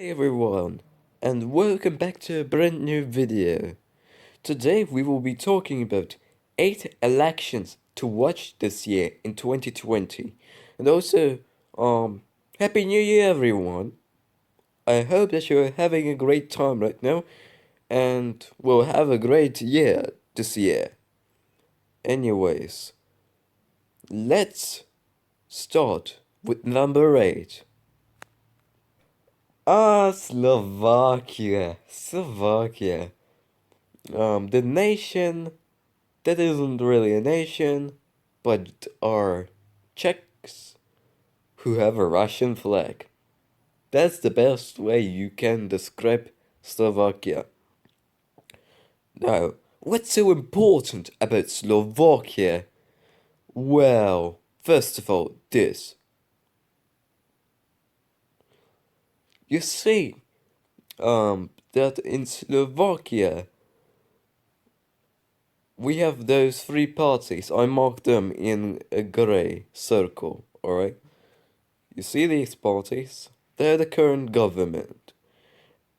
Hey everyone, and welcome back to a brand new video. Today we will be talking about 8 elections to watch this year in 2020. And also, Happy New Year everyone. I hope that you're having a great time right now and will have a great year this year. Anyways, let's start with number 8. Slovakia. The nation that isn't really a nation, but are Czechs who have a Russian flag. That's the best way you can describe Slovakia. Now, what's so important about Slovakia? Well, first of all, this. You see, that in Slovakia, we have those three parties. I marked them in a gray circle, alright? You see these parties? They're the current government.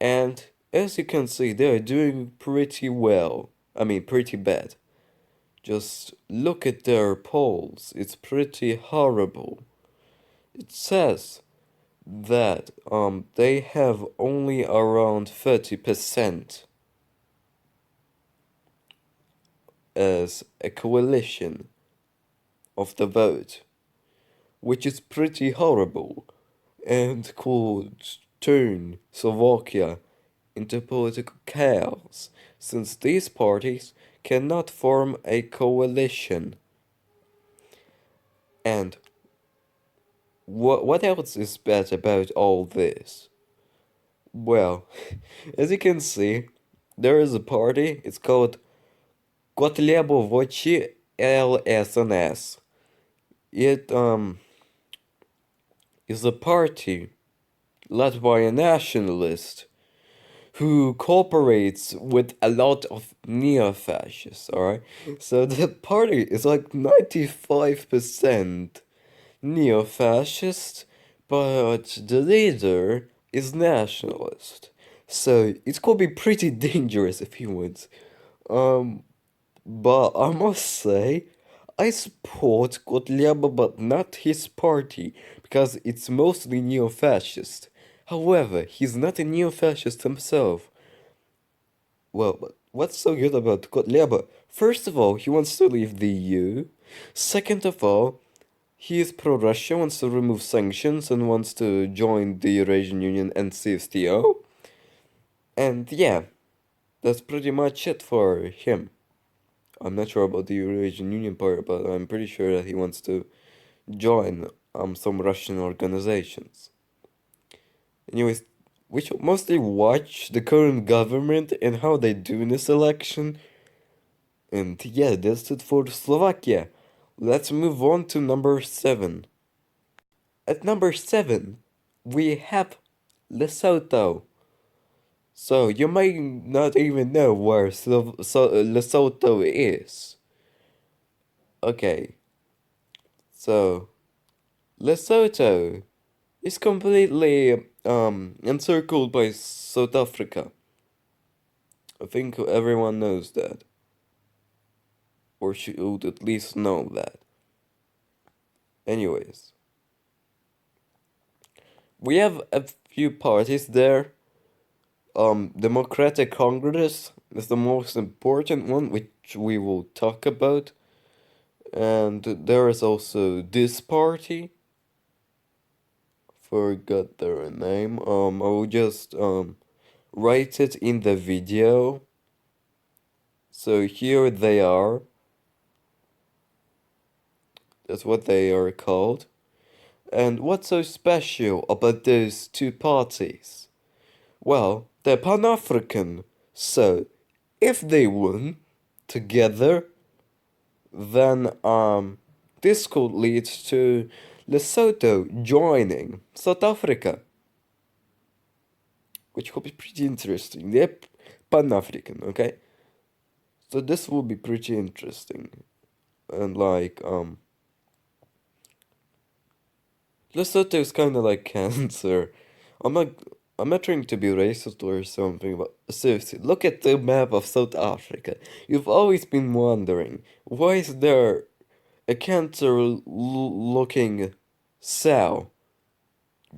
And as you can see, they're doing pretty well. I mean, pretty bad. Just look at their polls. It's pretty horrible. It says that they have only around 30% as a coalition of the vote, which is pretty horrible and could turn Slovakia into political chaos, since these parties cannot form a coalition. And what else is bad about all this? Well, as you can see, there is a party, it's called Kotlebovochi LSNS. It is a party led by a nationalist who cooperates with a lot of neo-fascists, alright? So the party is like 95% neo-fascist, but the leader is nationalist. So it could be pretty dangerous if he wins. But I must say, I support Kotleba, but not his party, because it's mostly neo-fascist. However, he's not a neo-fascist himself. Well, but what's so good about Kotleba? First of all, he wants to leave the EU. Second of all, he is pro-Russia, wants to remove sanctions, and wants to join the Eurasian Union and CSTO. And yeah, that's pretty much it for him. I'm not sure about the Eurasian Union part, but I'm pretty sure that he wants to join some Russian organizations. Anyways, we should mostly watch the current government and how they do in this election. And yeah, that's it for Slovakia. Let's move on to number 7. At number 7, we have Lesotho. So you may not even know where Lesotho is. Okay, so Lesotho is completely encircled by South Africa. I think everyone knows that, or should at least know that. Anyways, we have a few parties there. Democratic Congress is the most important one, which we will talk about. And there is also this party. Forgot their name. I will just write it in the video. So here they are. That's what they are called. And what's so special about those two parties? Well, they're Pan-African. So if they win together, then this could lead to Lesotho joining South Africa, which could be pretty interesting. They're Pan-African, okay? So this will be pretty interesting. And like Lesotho is kind of like cancer. I'm not I'm not trying to be racist or something, but seriously, look at the map of South Africa. You've always been wondering, why is there a cancer-looking cell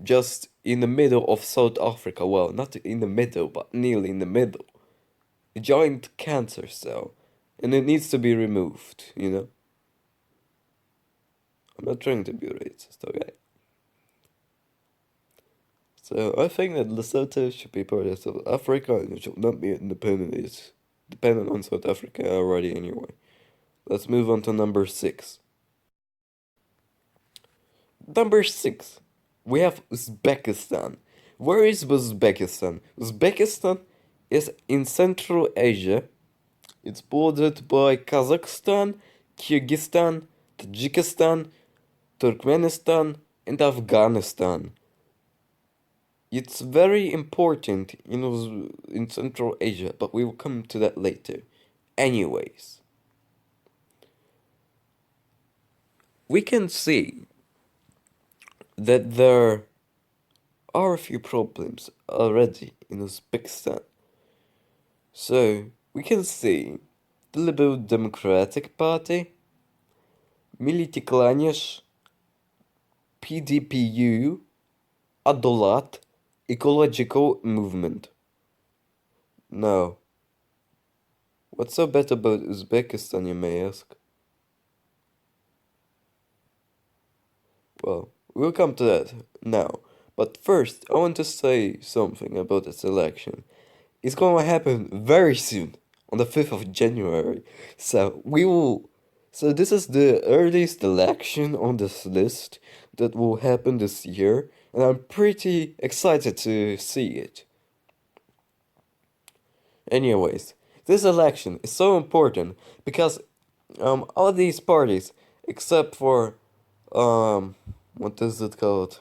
just in the middle of South Africa? Well, not in the middle, but nearly in the middle. A giant cancer cell. And it needs to be removed, you know? I'm not trying to be racist, okay? So I think that Lesotho should be part of South Africa and it should not be independent. It's dependent on South Africa already anyway. Let's move on to number 6. Number 6. We have Uzbekistan. Where is Uzbekistan? Uzbekistan is in Central Asia. It's bordered by Kazakhstan, Kyrgyzstan, Tajikistan, Turkmenistan, and Afghanistan. It's very important in Central Asia, but we will come to that later. Anyways, we can see that there are a few problems already in Uzbekistan. So, we can see the Liberal Democratic Party, Milli Tiklanish, PDPU, Adolat, Ecological Movement. Now, what's so bad about Uzbekistan, you may ask? Well, we'll come to that now. But first, I want to say something about this election. It's going to happen very soon, on the 5th of January. So this is the earliest election on this list that will happen this year, and I'm pretty excited to see it. Anyways, this election is so important because all these parties, except for what is it called?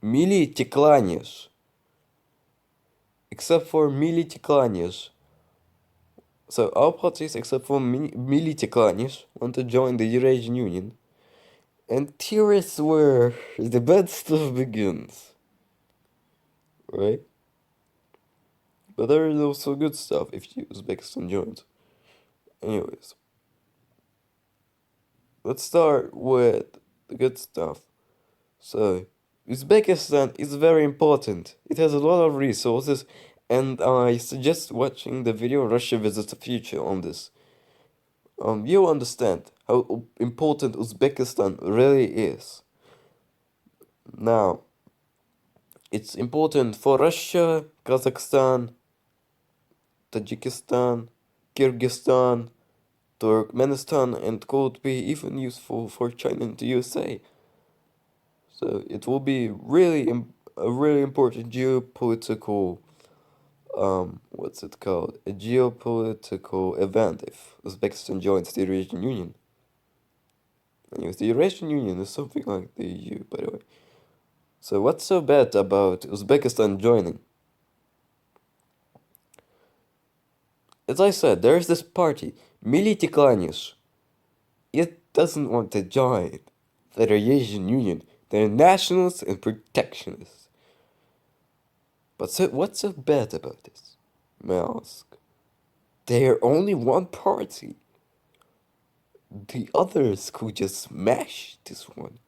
Milli Tiklanish. Except for Milli Tiklanish. So all parties except for Milli Tiklanish want to join the Eurasian Union. And here's where the bad stuff begins. Right? But there is also good stuff if Uzbekistan joins. Anyways. Let's start with the good stuff. So, Uzbekistan is very important. It has a lot of resources, and I suggest watching the video Russia Visits the Future on this. You'll understand how important Uzbekistan really is. Now, it's important for Russia, Kazakhstan, Tajikistan, Kyrgyzstan, Turkmenistan, and could be even useful for China and the USA. So it will be a really important geopolitical, what's it called? A geopolitical event if Uzbekistan joins the Eurasian Union. Anyways, the Eurasian Union is something like the EU, by the way. So what's so bad about Uzbekistan joining? As I said, there is this party, Milli Tiklanish. It doesn't want to join the Eurasian Union. They're nationalists and protectionists. But what's so bad about this, may I ask? They're only one party. The others could just smash this one.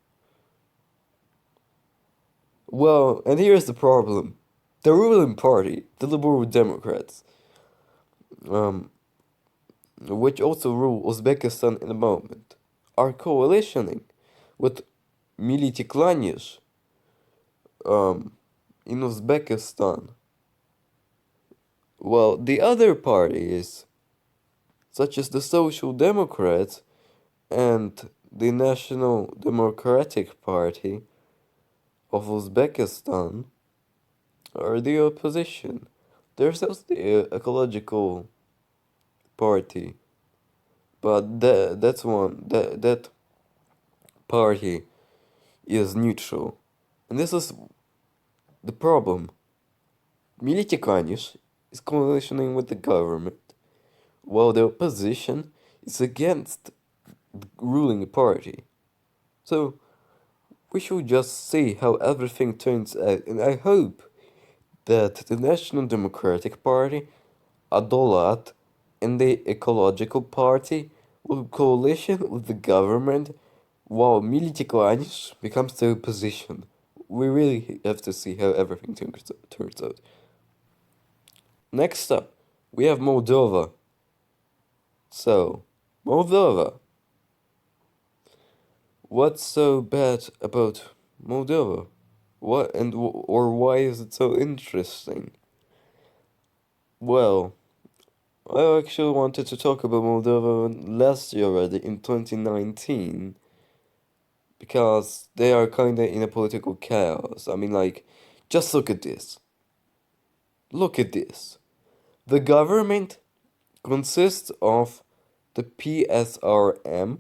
Well, and here's the problem. The ruling party, the Liberal Democrats, which also rule Uzbekistan in the moment, are coalitioning with Milli Tiklanish in Uzbekistan. Well, the other parties, such as the Social Democrats and the National Democratic Party of Uzbekistan, are the opposition. There's also the Ecological Party, but that party is neutral. And this is the problem. Milli Tiklanish is coalitioning with the government, while the opposition is against the ruling party. So, We should just see how everything turns out, and I hope that the National Democratic Party, Adolat, and the Ecological Party will coalition with the government while Militiklanj becomes the opposition. We really have to see how everything turns out. Next up, we have Moldova. So, Moldova. What's so bad about Moldova? Or why is it so interesting? Well, I actually wanted to talk about Moldova last year already in 2019 because they are kinda in a political chaos. I mean, like, just look at this. Look at this. The government consists of the PSRM,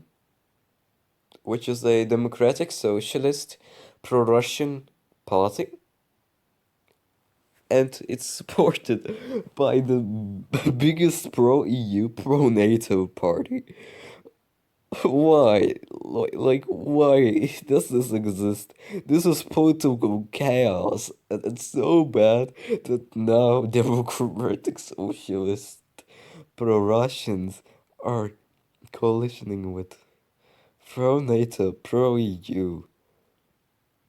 which is a democratic socialist pro-Russian party, and it's supported by the biggest pro-EU, pro-NATO party. Why? Why does this exist? This is political chaos, and it's so bad that now democratic socialist pro-Russians are coalitioning with pro-NATO, pro-EU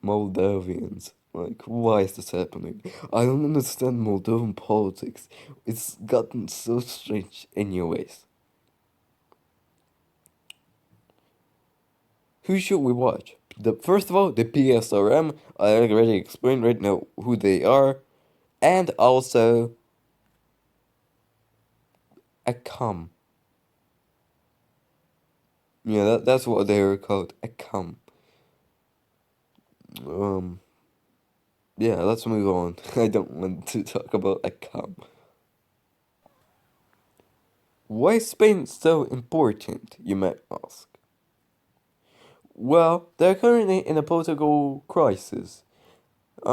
Moldovians. Like, why is this happening? I don't understand Moldovan politics. It's gotten so strange anyways. Who should we watch? First of all, the PSRM. I already explained right now who they are. And also a cum. Yeah, that's what they are called. A cum. Um yeah, let's move on. I don't want to talk about a cum. Why is Spain so important, you might ask? Well, they're currently in a political crisis. They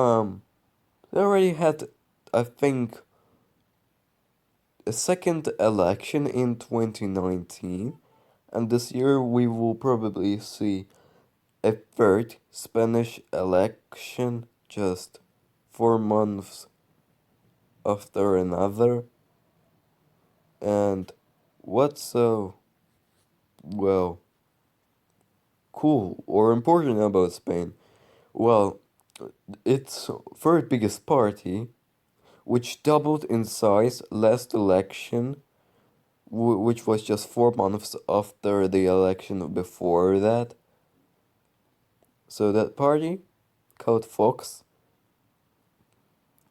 already had, I think, a second election in 2019, and this year we will probably see a third Spanish election just 4 months after another. And what's so, well, cool or important about Spain? Well, its third biggest party, which doubled in size last election, which was just 4 months after the election before that. So that party, called Fox,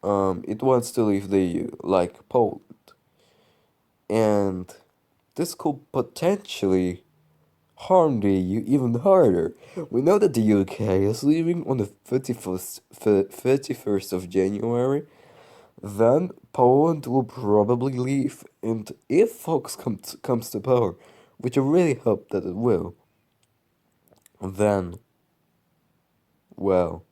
it wants to leave the EU, like Poland. And this could potentially harm the EU even harder. We know that the UK is leaving on the 31st of January. Then Poland will probably leave, and if Fox comes to power, which I really hope that it will, then, well,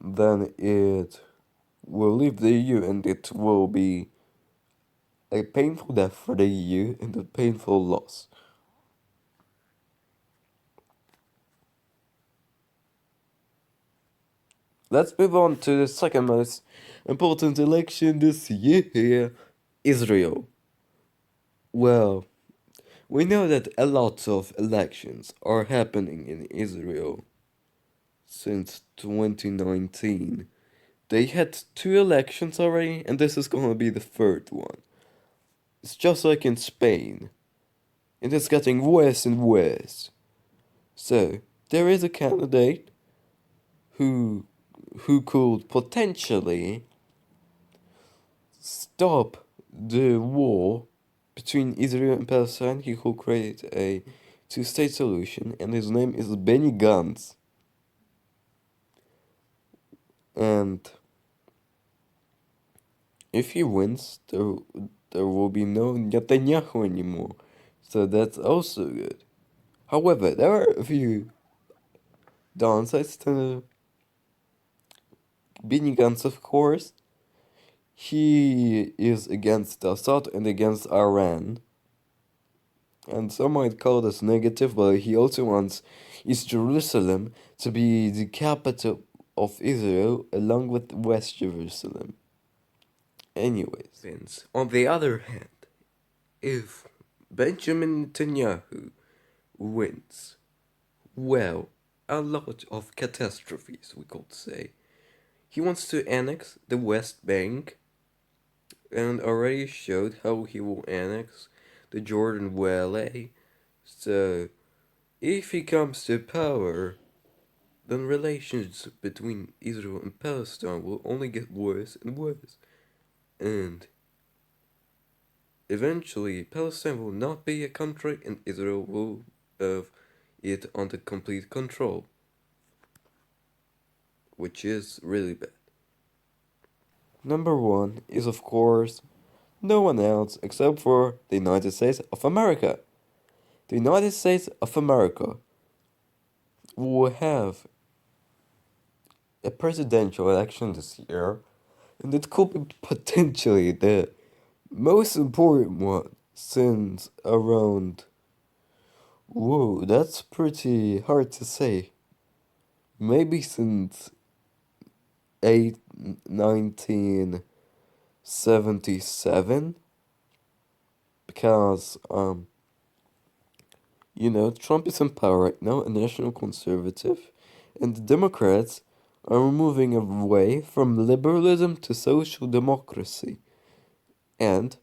then it will leave the EU, and it will be a painful death for the EU and a painful loss. Let's move on to the second most important election this year, Israel. Well, we know that a lot of elections are happening in Israel since 2019. They had 2 elections already, and this is gonna be the third one. It's just like in Spain, and it's getting worse and worse. So, there is a candidate who could potentially stop the war between Israel and Palestine. He could create a two-state solution, and his name is Benny Gantz. And if he wins, there will be no Netanyahu anymore. So that's also good. However, there are a few downsides to Benny Gantz, of course. He is against Assad and against Iran. And some might call this negative, but he also wants East Jerusalem to be the capital of Israel along with West Jerusalem. Anyways, Vince, on the other hand, if Benjamin Netanyahu wins, well, a lot of catastrophes, we could say. He wants to annex the West Bank and already showed how he will annex the Jordan Valley. So, if he comes to power, then relations between Israel and Palestine will only get worse and worse. And eventually, Palestine will not be a country and Israel will have it under complete control, which is really bad. Number one is, of course, no one else except for the United States of America. The United States of America will have a presidential election this year, and it could be potentially the most important one since around. Whoa, that's pretty hard to say. Maybe since 1977, because Trump is in power right now, a national conservative, and the Democrats are moving away from liberalism to social democracy. And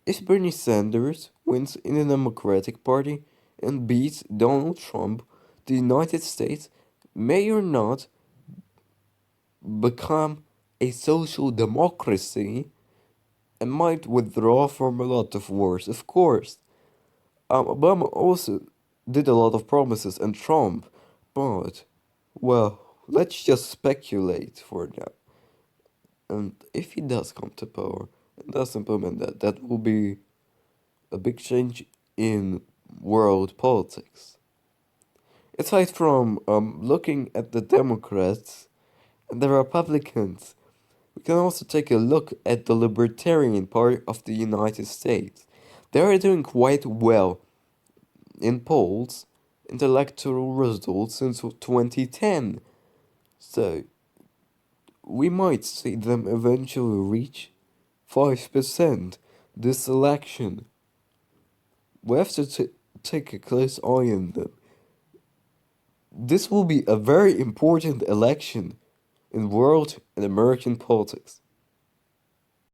if Bernie Sanders wins in the Democratic Party and beats Donald Trump, the United States may or not become a social democracy and might withdraw from a lot of wars. Of course, Obama also did a lot of promises and Trump, but, well, let's just speculate for now. And if he does come to power and does implement that, that will be a big change in world politics. Aside from looking at the Democrats and the Republicans, we can also take a look at the Libertarian Party of the United States. They are doing quite well in polls and electoral results since 2010. So, we might see them eventually reach 5% this election. We have to take a close eye on them. This will be a very important election in world and American politics.